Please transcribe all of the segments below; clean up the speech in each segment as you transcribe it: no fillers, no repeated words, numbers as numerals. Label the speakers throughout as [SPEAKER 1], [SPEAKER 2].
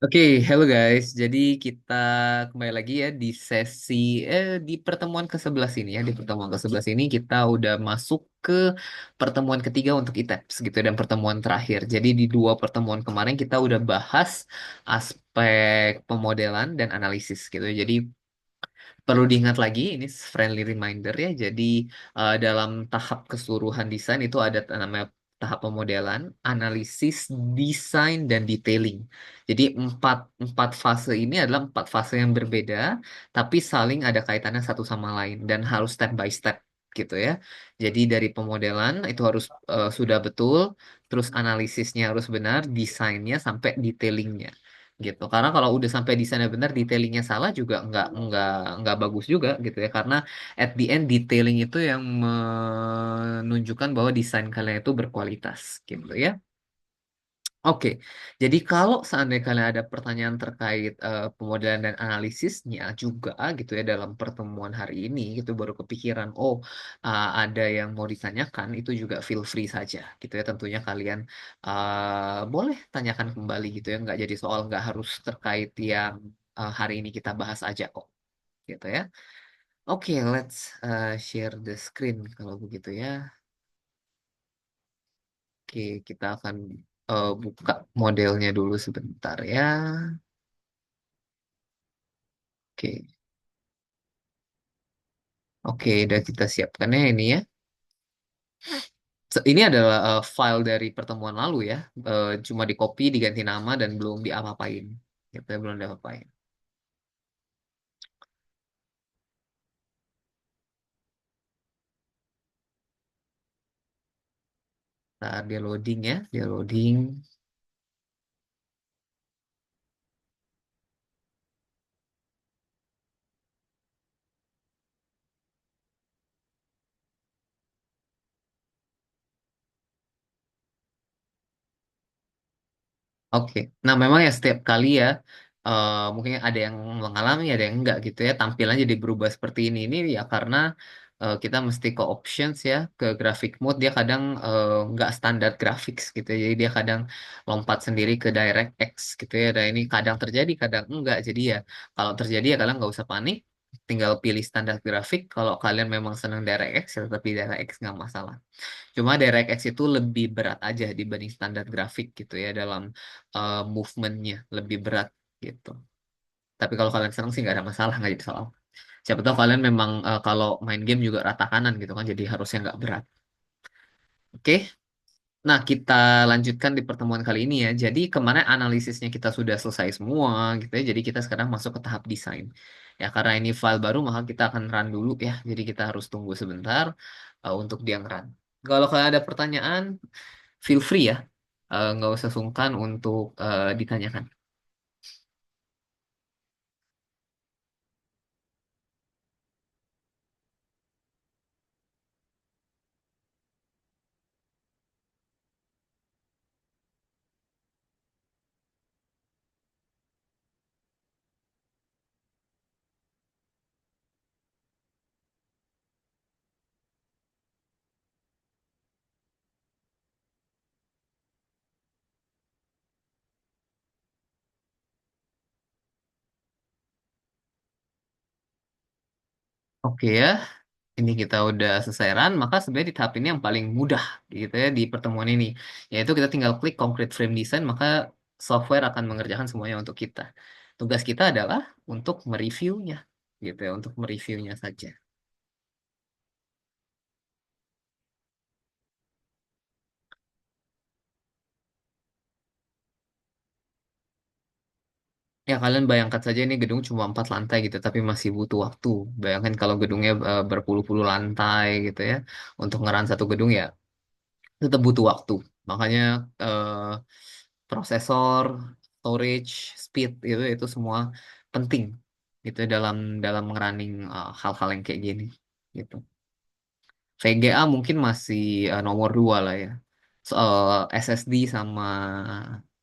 [SPEAKER 1] Oke, hello guys. Jadi kita kembali lagi ya di sesi di pertemuan ke-11 ini ya. Di pertemuan ke-11 ini kita udah masuk ke pertemuan ketiga untuk ITEPS gitu dan pertemuan terakhir. Jadi di dua pertemuan kemarin kita udah bahas aspek pemodelan dan analisis gitu. Jadi perlu diingat lagi, ini friendly reminder ya. Jadi dalam tahap keseluruhan desain itu ada namanya tahap pemodelan, analisis, desain, dan detailing. Jadi empat fase ini adalah empat fase yang berbeda, tapi saling ada kaitannya satu sama lain dan harus step by step gitu ya. Jadi dari pemodelan itu harus sudah betul, terus analisisnya harus benar, desainnya sampai detailingnya gitu. Karena kalau udah sampai di sana benar detailingnya salah juga nggak bagus juga gitu ya. Karena at the end detailing itu yang menunjukkan bahwa desain kalian itu berkualitas gitu ya. Oke, jadi kalau seandainya kalian ada pertanyaan terkait pemodelan dan analisisnya juga gitu ya dalam pertemuan hari ini gitu baru kepikiran, oh ada yang mau ditanyakan itu juga feel free saja gitu ya tentunya kalian boleh tanyakan kembali gitu ya nggak jadi soal nggak harus terkait yang hari ini kita bahas aja kok gitu ya. Oke, let's share the screen kalau begitu ya. Oke, kita akan buka modelnya dulu sebentar ya. Oke, oke, udah kita siapkan ya ini ya. Ini adalah file dari pertemuan lalu ya. Cuma di copy, diganti nama dan belum diapa-apain. Gitu ya, belum diapa-apain. Nah, dia loading ya, dia loading. Oke, nah memang ya setiap kali ya, mungkin ada yang mengalami, ada yang enggak gitu ya. Tampilan jadi berubah seperti ini ya karena kita mesti ke options ya, ke graphic mode dia kadang enggak standar graphics gitu ya. Jadi dia kadang lompat sendiri ke DirectX gitu ya. Dan ini kadang terjadi, kadang enggak. Jadi ya kalau terjadi ya kalian nggak usah panik, tinggal pilih standar grafik. Kalau kalian memang senang DirectX ya tetap di DirectX nggak masalah. Cuma DirectX itu lebih berat aja dibanding standar grafik gitu ya dalam movementnya lebih berat gitu. Tapi kalau kalian senang sih nggak ada masalah, nggak jadi soal. Siapa tahu kalian memang kalau main game juga rata kanan gitu kan, jadi harusnya nggak berat. Oke, nah kita lanjutkan di pertemuan kali ini ya. Jadi kemarin analisisnya kita sudah selesai semua gitu ya. Jadi kita sekarang masuk ke tahap desain. Ya karena ini file baru maka kita akan run dulu ya. Jadi kita harus tunggu sebentar untuk dia run. Kalau kalian ada pertanyaan, feel free ya. Nggak usah sungkan untuk ditanyakan. Oke ya, ini kita udah selesai run, maka sebenarnya di tahap ini yang paling mudah gitu ya di pertemuan ini, yaitu kita tinggal klik Concrete Frame Design, maka software akan mengerjakan semuanya untuk kita. Tugas kita adalah untuk mereviewnya, gitu ya, untuk mereviewnya saja. Ya kalian bayangkan saja ini gedung cuma 4 lantai gitu, tapi masih butuh waktu. Bayangkan kalau gedungnya berpuluh-puluh lantai gitu ya, untuk ngeran satu gedung ya tetap butuh waktu. Makanya eh, prosesor, storage, speed itu semua penting gitu ya dalam dalam ngerunning hal-hal yang kayak gini gitu. VGA mungkin masih nomor dua lah ya. Soal SSD sama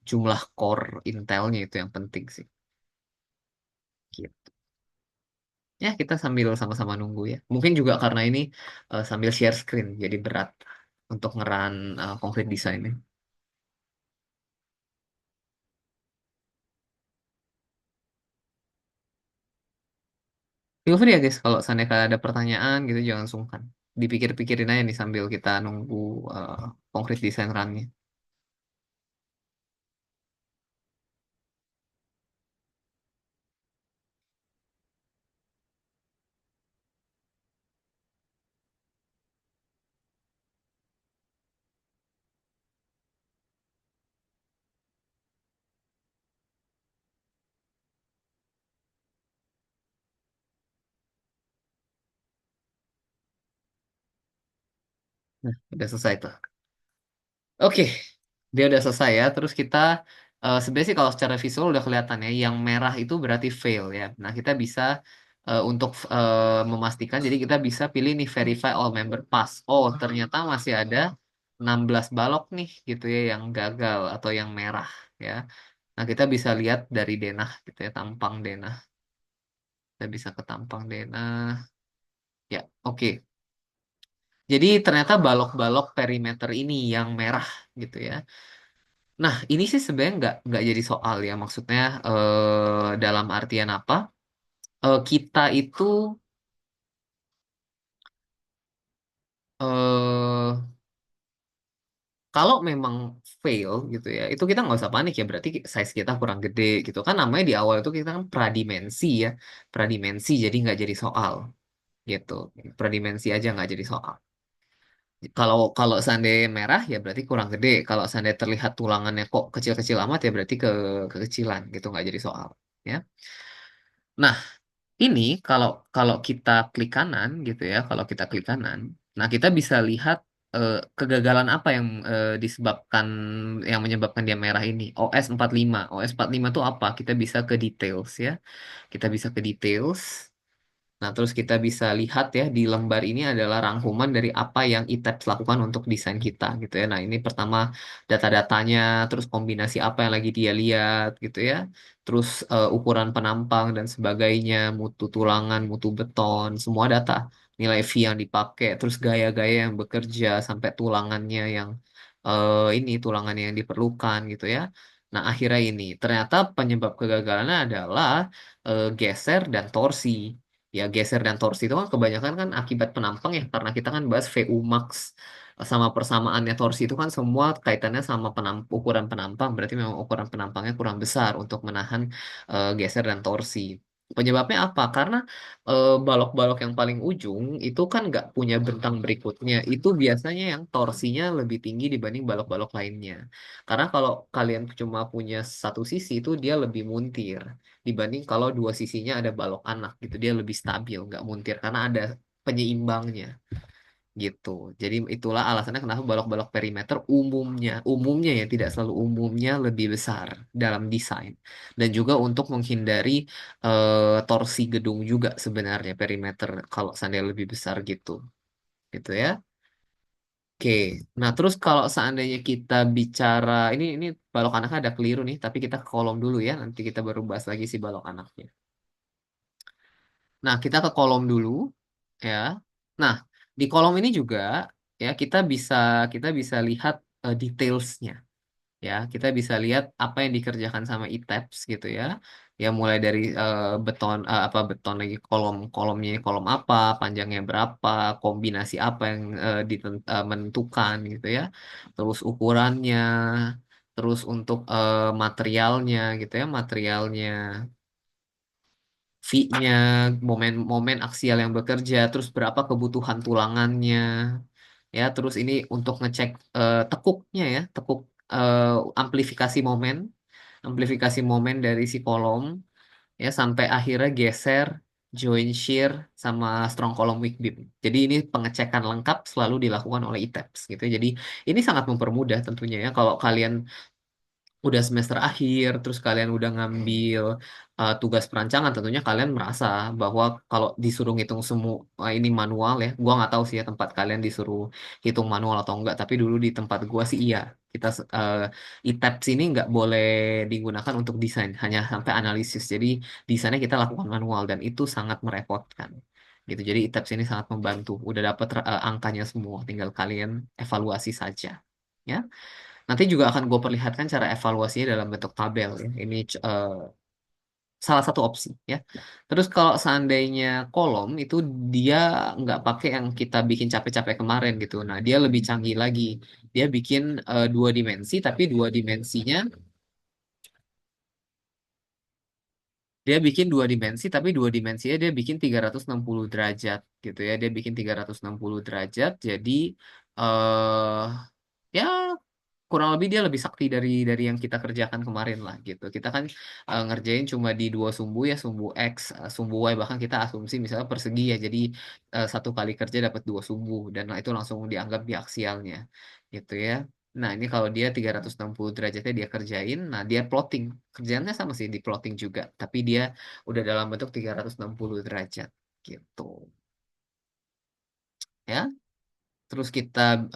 [SPEAKER 1] jumlah core Intelnya itu yang penting sih. Gitu. Ya kita sambil sama-sama nunggu ya. Mungkin juga karena ini sambil share screen jadi berat untuk ngeran concrete design. Feel free ya guys, kalau seandainya kalian ada pertanyaan gitu jangan sungkan. Dipikir-pikirin aja nih sambil kita nunggu eh, konkret desain runnya. Nah, udah selesai tuh. Oke, dia udah selesai ya. Terus kita sebenarnya sih kalau secara visual udah kelihatan ya, yang merah itu berarti fail ya. Nah, kita bisa untuk memastikan, jadi kita bisa pilih nih verify all member pass. Oh, ternyata masih ada 16 balok nih gitu ya yang gagal atau yang merah ya. Nah, kita bisa lihat dari denah gitu ya, tampang denah. Kita bisa ke tampang denah. Ya, oke. Jadi ternyata balok-balok perimeter ini yang merah gitu ya. Nah, ini sih sebenarnya nggak jadi soal ya. Maksudnya dalam artian apa? Kita itu eh kalau memang fail gitu ya, itu kita nggak usah panik ya. Berarti size kita kurang gede gitu kan. Namanya di awal itu kita kan pradimensi ya, pradimensi. Jadi nggak jadi soal gitu. Pradimensi aja nggak jadi soal. Kalau kalau seandainya merah ya berarti kurang gede. Kalau seandainya terlihat tulangannya kok kecil-kecil amat ya berarti kekecilan gitu nggak jadi soal. Ya. Nah, ini kalau kalau kita klik kanan gitu ya, kalau kita klik kanan, nah kita bisa lihat kegagalan apa yang disebabkan yang menyebabkan dia merah ini. OS 45. OS 45 itu apa? Kita bisa ke details ya. Kita bisa ke details. Nah, terus kita bisa lihat ya di lembar ini adalah rangkuman dari apa yang ITAPS lakukan untuk desain kita gitu ya. Nah, ini pertama data-datanya, terus kombinasi apa yang lagi dia lihat gitu ya. Terus ukuran penampang dan sebagainya, mutu tulangan, mutu beton, semua data. Nilai V yang dipakai, terus gaya-gaya yang bekerja sampai tulangannya yang ini tulangannya yang diperlukan gitu ya. Nah, akhirnya ini ternyata penyebab kegagalannya adalah geser dan torsi. Ya, geser dan torsi itu kan kebanyakan kan akibat penampang ya, karena kita kan bahas VU max sama persamaannya torsi itu kan semua kaitannya sama ukuran penampang, berarti memang ukuran penampangnya kurang besar untuk menahan geser dan torsi. Penyebabnya apa? Karena balok-balok yang paling ujung itu kan nggak punya bentang berikutnya. Itu biasanya yang torsinya lebih tinggi dibanding balok-balok lainnya. Karena kalau kalian cuma punya satu sisi itu dia lebih muntir dibanding kalau dua sisinya ada balok anak gitu dia lebih stabil nggak muntir karena ada penyeimbangnya gitu. Jadi itulah alasannya kenapa balok-balok perimeter umumnya ya tidak selalu umumnya lebih besar dalam desain dan juga untuk menghindari torsi gedung juga sebenarnya perimeter kalau seandainya lebih besar gitu gitu ya. Oke, nah terus kalau seandainya kita bicara ini balok anaknya ada keliru nih, tapi kita ke kolom dulu ya, nanti kita baru bahas lagi si balok anaknya. Nah, kita ke kolom dulu ya. Nah, di kolom ini juga ya kita bisa lihat detailsnya ya. Kita bisa lihat apa yang dikerjakan sama ITAPS gitu ya. Ya mulai dari beton lagi kolomnya kolom apa, panjangnya berapa, kombinasi apa yang menentukan gitu ya. Terus ukurannya, terus untuk materialnya gitu ya, materialnya V-nya, momen aksial yang bekerja, terus berapa kebutuhan tulangannya, ya, terus ini untuk ngecek tekuknya ya, tekuk eh, amplifikasi momen, amplifikasi momen dari si kolom, ya, sampai akhirnya geser, join shear, sama strong column weak beam. Jadi ini pengecekan lengkap selalu dilakukan oleh ITAPS gitu. Ya. Jadi ini sangat mempermudah tentunya ya kalau kalian udah semester akhir, terus kalian udah ngambil tugas perancangan, tentunya kalian merasa bahwa kalau disuruh ngitung semua ini manual ya, gua nggak tahu sih ya tempat kalian disuruh hitung manual atau enggak, tapi dulu di tempat gua sih iya, kita ITAPS ini nggak boleh digunakan untuk desain, hanya sampai analisis, jadi desainnya kita lakukan manual dan itu sangat merepotkan. Gitu. Jadi ITAPS ini sangat membantu. Udah dapat angkanya semua, tinggal kalian evaluasi saja. Ya. Nanti juga akan gue perlihatkan cara evaluasinya dalam bentuk tabel ya. Ini salah satu opsi ya. Terus kalau seandainya kolom itu dia nggak pakai yang kita bikin capek-capek kemarin gitu. Nah, dia lebih canggih lagi. Dia bikin dua dimensi, tapi dua dimensinya dia bikin dua dimensi, tapi dua dimensinya dia bikin 360 derajat gitu ya. Dia bikin 360 derajat. Jadi eh ya kurang lebih dia lebih sakti dari yang kita kerjakan kemarin lah gitu. Kita kan ngerjain cuma di dua sumbu ya, sumbu X, sumbu Y, bahkan kita asumsi misalnya persegi ya. Jadi satu kali kerja dapat dua sumbu dan itu langsung dianggap biaksialnya gitu ya. Nah, ini kalau dia 360 derajatnya dia kerjain, nah dia plotting. Kerjaannya sama sih di plotting juga, tapi dia udah dalam bentuk 360 derajat gitu. Ya. Terus kita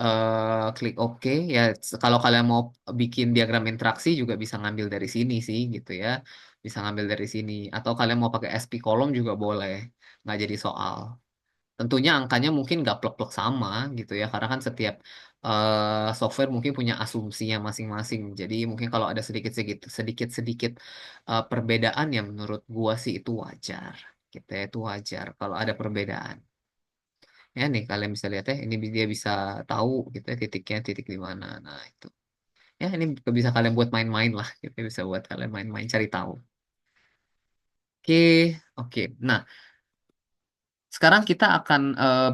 [SPEAKER 1] klik OK ya. Kalau kalian mau bikin diagram interaksi juga bisa ngambil dari sini sih gitu ya. Bisa ngambil dari sini. Atau kalian mau pakai SP kolom juga boleh. Nggak jadi soal. Tentunya angkanya mungkin nggak plek-plek sama gitu ya. Karena kan setiap software mungkin punya asumsinya masing-masing. Jadi mungkin kalau ada sedikit-sedikit perbedaan ya menurut gua sih itu wajar. Gitu ya, itu wajar kalau ada perbedaan. Ya nih kalian bisa lihat ya, ini dia bisa tahu gitu ya titiknya titik di mana. Nah itu. Ya ini bisa kalian buat main-main lah, gitu ya, bisa buat kalian main-main cari tahu. Oke, oke. Nah, sekarang kita akan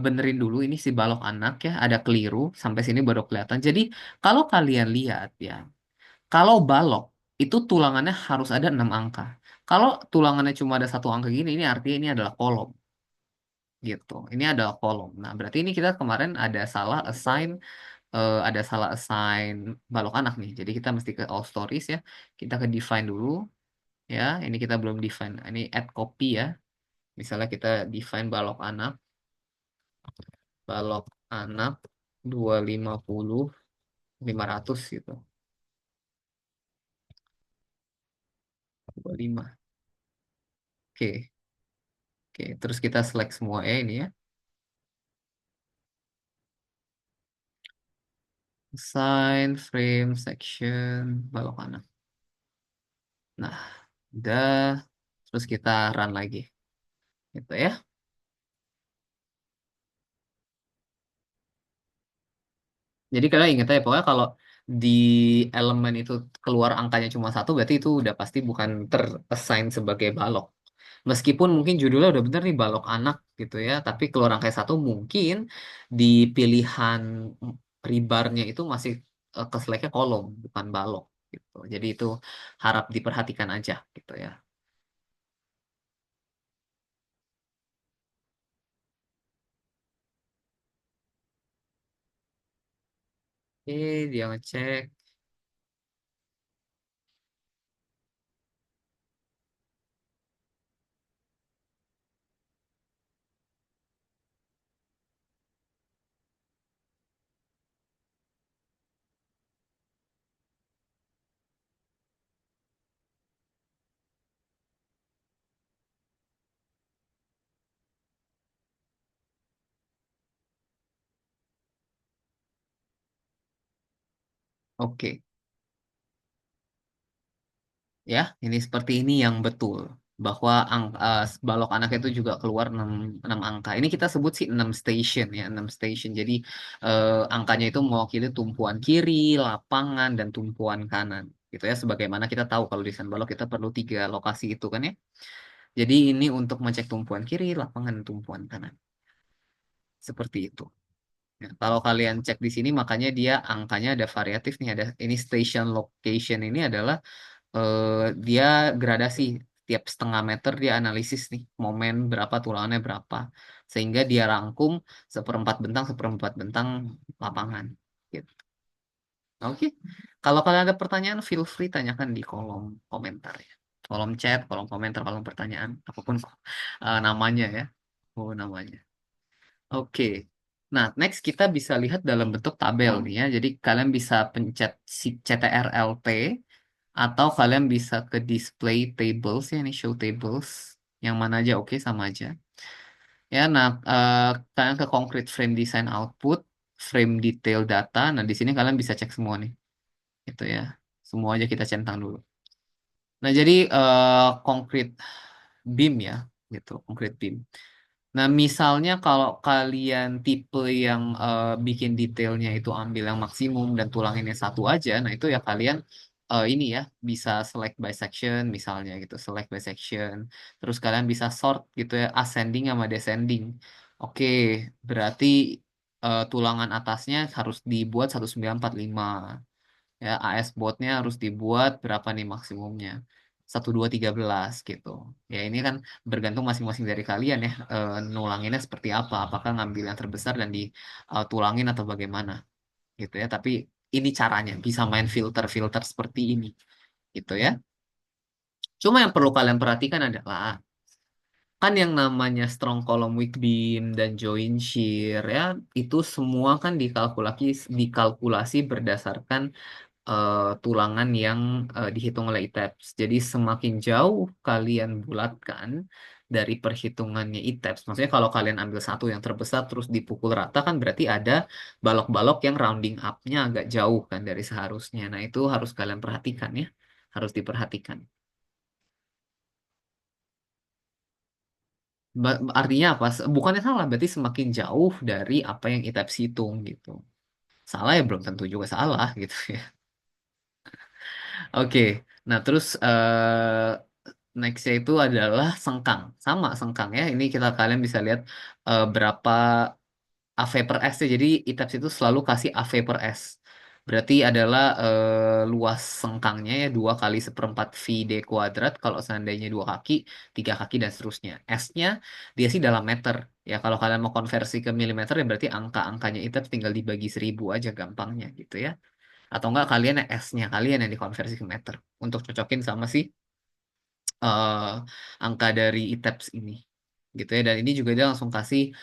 [SPEAKER 1] benerin dulu ini si balok anak ya, ada keliru sampai sini baru kelihatan. Jadi kalau kalian lihat ya, kalau balok itu tulangannya harus ada 6 angka. Kalau tulangannya cuma ada satu angka gini, ini artinya ini adalah kolom gitu. Ini adalah kolom. Nah, berarti ini kita kemarin ada salah assign balok anak nih. Jadi kita mesti ke all stories ya. Kita ke define dulu ya. Ini kita belum define. Ini add copy ya. Misalnya kita define balok anak 250 500 gitu. 25. Oke. Oke, terus kita select semua ya ini ya. Assign frame section balok anak. Nah, udah. Terus kita run lagi. Gitu ya. Jadi kalian ingat ya, pokoknya kalau di elemen itu keluar angkanya cuma satu, berarti itu udah pasti bukan terassign sebagai balok. Meskipun mungkin judulnya udah bener nih balok anak gitu ya, tapi keluar angka satu mungkin di pilihan ribarnya itu masih keseleknya kolom, bukan balok gitu. Jadi itu harap diperhatikan aja gitu ya. Oke, dia ngecek. Oke. Ya, ini seperti ini yang betul. Bahwa balok anak itu juga keluar 6 angka. Ini kita sebut sih 6 station ya, 6 station. Jadi angkanya itu mewakili tumpuan kiri, lapangan, dan tumpuan kanan. Gitu ya, sebagaimana kita tahu kalau di desain balok kita perlu 3 lokasi itu kan ya. Jadi ini untuk mengecek tumpuan kiri, lapangan, dan tumpuan kanan. Seperti itu. Ya, kalau kalian cek di sini makanya dia angkanya ada variatif nih. Ada ini station location ini adalah dia gradasi tiap setengah meter dia analisis nih momen berapa tulangannya berapa sehingga dia rangkum seperempat bentang lapangan gitu. Oke, kalau kalian ada pertanyaan feel free tanyakan di kolom komentar ya, kolom chat, kolom komentar, kolom pertanyaan apapun namanya ya, oh namanya. Oke. Nah, next kita bisa lihat dalam bentuk tabel nih ya. Jadi kalian bisa pencet si CTRL-T atau kalian bisa ke display tables ya, ini show tables. Yang mana aja oke sama aja. Ya, nah kalian ke concrete frame design output, frame detail data. Nah, di sini kalian bisa cek semua nih. Gitu ya. Semua aja kita centang dulu. Nah, jadi concrete beam ya, gitu, concrete beam. Nah, misalnya kalau kalian tipe yang bikin detailnya itu ambil yang maksimum dan tulanginnya satu aja, nah itu ya kalian ini ya bisa select by section misalnya gitu, select by section. Terus kalian bisa sort gitu ya, ascending sama descending. Oke, berarti tulangan atasnya harus dibuat 1945. Ya, AS botnya harus dibuat berapa nih maksimumnya? 1213 gitu. Ya ini kan bergantung masing-masing dari kalian ya, nulanginnya seperti apa. Apakah ngambil yang terbesar dan ditulangin atau bagaimana gitu ya. Tapi ini caranya bisa main filter-filter seperti ini gitu ya. Cuma yang perlu kalian perhatikan adalah kan yang namanya strong column weak beam dan joint shear ya itu semua kan dikalkulasi berdasarkan tulangan yang dihitung oleh ITEPS. Jadi semakin jauh kalian bulatkan dari perhitungannya ITEPS, maksudnya kalau kalian ambil satu yang terbesar terus dipukul rata kan berarti ada balok-balok yang rounding up-nya agak jauh kan dari seharusnya. Nah itu harus kalian perhatikan ya, harus diperhatikan. Artinya apa? Bukannya salah, berarti semakin jauh dari apa yang ITEPS hitung gitu. Salah ya belum tentu juga salah gitu ya. Oke, nah terus nextnya itu adalah sengkang, sama sengkang ya. Ini kita kalian bisa lihat berapa AV per S ya. Jadi ITAPS itu selalu kasih AV per S. Berarti adalah luas sengkangnya ya 2 kali 1/4 VD kuadrat. Kalau seandainya 2 kaki, 3 kaki dan seterusnya. S-nya dia sih dalam meter. Ya kalau kalian mau konversi ke milimeter ya berarti angka-angkanya ITAPS tinggal dibagi 1000 aja gampangnya gitu ya. Atau enggak kalian yang S-nya kalian yang dikonversi ke meter untuk cocokin sama si eh, angka dari ITEPS ini gitu ya, dan ini juga dia langsung kasih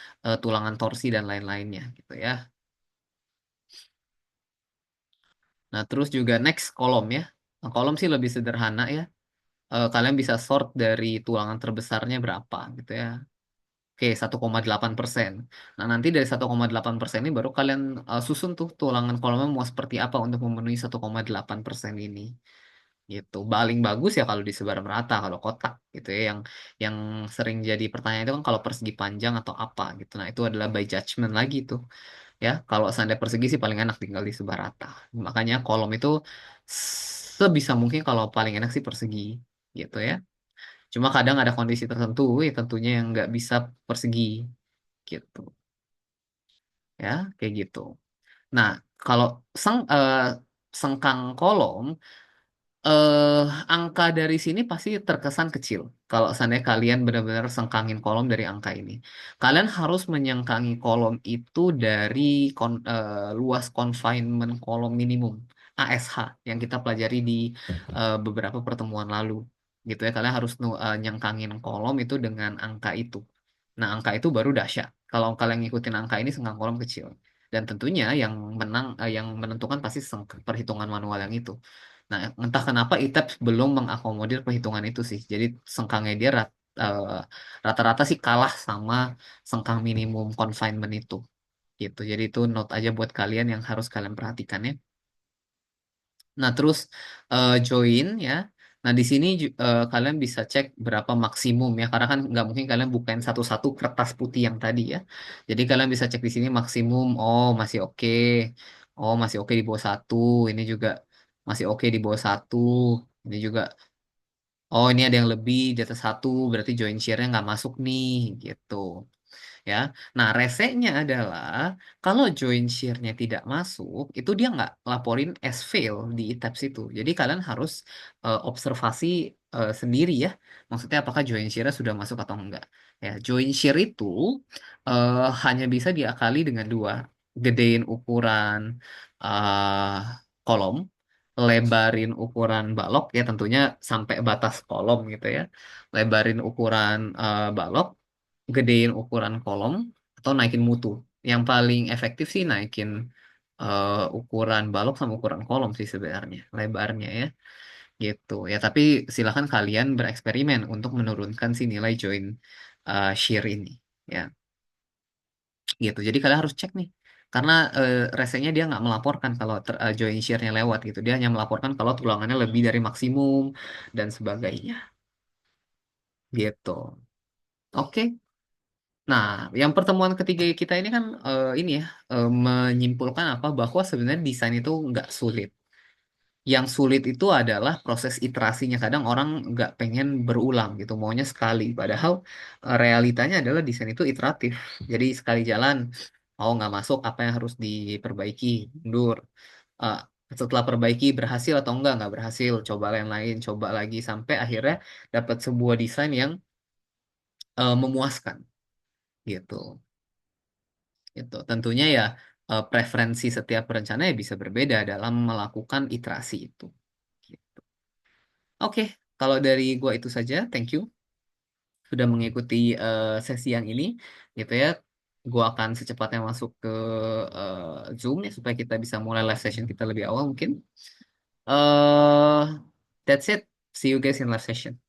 [SPEAKER 1] tulangan torsi dan lain-lainnya gitu ya. Nah terus juga next kolom ya. Nah, kolom sih lebih sederhana ya. Kalian bisa sort dari tulangan terbesarnya berapa gitu ya. Oke, 1,8%. Nah, nanti dari 1,8% ini baru kalian susun tuh tulangan kolomnya mau seperti apa untuk memenuhi 1,8% ini. Gitu. Paling bagus ya kalau disebar merata, kalau kotak gitu ya. Yang sering jadi pertanyaan itu kan kalau persegi panjang atau apa gitu. Nah, itu adalah by judgment lagi tuh. Ya, kalau seandainya persegi sih paling enak tinggal disebar rata. Makanya kolom itu sebisa mungkin kalau paling enak sih persegi gitu ya. Cuma kadang ada kondisi tertentu ya tentunya yang nggak bisa persegi gitu. Ya, kayak gitu. Nah, kalau sengkang kolom eh angka dari sini pasti terkesan kecil. Kalau seandainya kalian benar-benar sengkangin kolom dari angka ini, kalian harus menyengkangi kolom itu dari luas confinement kolom minimum ASH yang kita pelajari di beberapa pertemuan lalu. Gitu ya, kalian harus nyengkangin kolom itu dengan angka itu. Nah, angka itu baru dahsyat. Kalau kalian ngikutin angka ini sengkang kolom kecil. Dan tentunya yang yang menentukan pasti perhitungan manual yang itu. Nah, entah kenapa ITEP belum mengakomodir perhitungan itu sih. Jadi sengkangnya dia eh, rata-rata sih kalah sama sengkang minimum confinement itu. Gitu. Jadi itu note aja buat kalian yang harus kalian perhatikan ya. Nah, terus join ya. Nah, di sini kalian bisa cek berapa maksimum ya, karena kan nggak mungkin kalian bukain satu-satu kertas putih yang tadi ya. Jadi kalian bisa cek di sini maksimum, oh masih oke, oh masih oke di bawah satu, ini juga masih oke di bawah satu, ini juga, oh ini ada yang lebih di atas satu, berarti join share-nya nggak masuk nih, gitu ya. Nah, resenya adalah kalau join share-nya tidak masuk, itu dia nggak laporin as fail di tabs itu. Jadi kalian harus observasi sendiri ya. Maksudnya apakah join share sudah masuk atau enggak. Ya, join share itu hanya bisa diakali dengan dua. Gedein ukuran eh, kolom, lebarin ukuran balok ya tentunya sampai batas kolom gitu ya. Lebarin ukuran balok, gedein ukuran kolom atau naikin mutu. Yang paling efektif sih naikin ukuran balok sama ukuran kolom sih sebenarnya, lebarnya ya, gitu. Ya tapi silakan kalian bereksperimen untuk menurunkan si nilai join shear ini, ya, gitu. Jadi kalian harus cek nih. Karena resenya dia nggak melaporkan kalau join share-nya lewat gitu. Dia hanya melaporkan kalau tulangannya lebih dari maksimum dan sebagainya gitu. Oke. Nah, yang pertemuan ketiga kita ini kan ini ya menyimpulkan apa bahwa sebenarnya desain itu nggak sulit. Yang sulit itu adalah proses iterasinya. Kadang orang nggak pengen berulang gitu, maunya sekali. Padahal realitanya adalah desain itu iteratif. Jadi sekali jalan, mau nggak masuk apa yang harus diperbaiki, mundur. Eh, Setelah perbaiki berhasil atau nggak berhasil, coba yang lain, coba lagi sampai akhirnya dapat sebuah desain yang memuaskan gitu. Itu tentunya ya preferensi setiap perencana ya bisa berbeda dalam melakukan iterasi itu. Gitu. Oke, kalau dari gua itu saja. Thank you sudah mengikuti sesi yang ini, gitu ya. Gua akan secepatnya masuk ke Zoom ya supaya kita bisa mulai live session kita lebih awal mungkin. eh That's it. See you guys in live session.